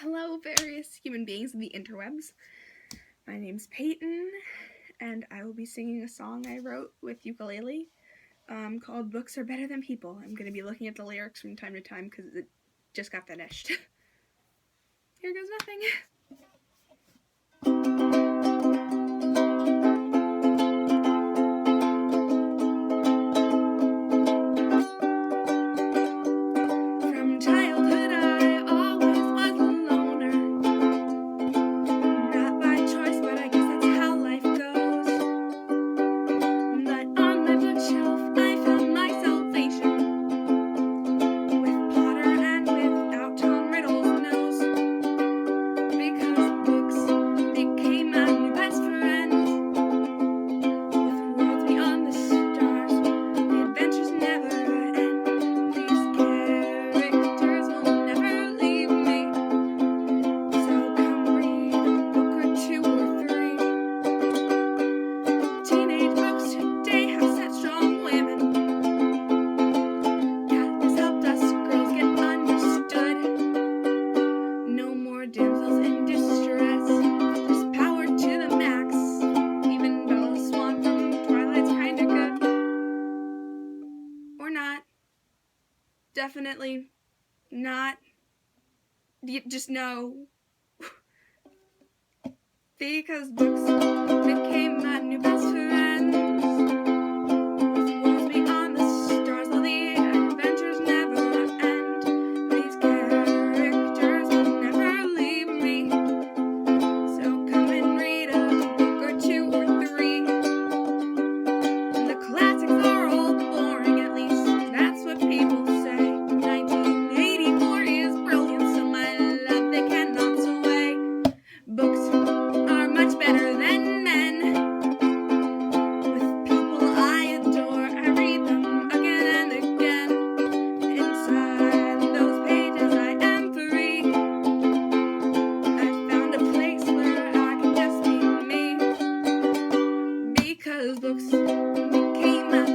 Hello, various human beings of the interwebs. My name's Peyton, and I will be singing a song I wrote with ukulele called Books Are Better Than People. I'm going to be looking at the lyrics from time to time because it just got finished. Here goes nothing. From childhood I always was a loner. Not by choice, but I guess that's how life goes. But on my bookshelf I found my salvation, with Potter and without Tom Riddle's nose. Because books became my new best friends. With worlds beyond the stars, the adventures never end. These characters will never leave me. So come read a book or two or three. Teenage books today have set strong women. Cat has helped us girls get understood. No more damsels in distress, just power to the max. Even Bella Swan from Twilight's kinda good. Or not. Definitely not. Just no. Because books became my new best friends. With worlds beyond the stars, all the adventures never end. These characters will never leave me. So come and read a book or two or three. The classics are all boring, at least that's what people say. 1984 is brilliant, so my love they cannot sway. Books are much better than men. With people I adore, I read them again and again. Inside those pages I am free. I found a place where I can just be me. Because books became my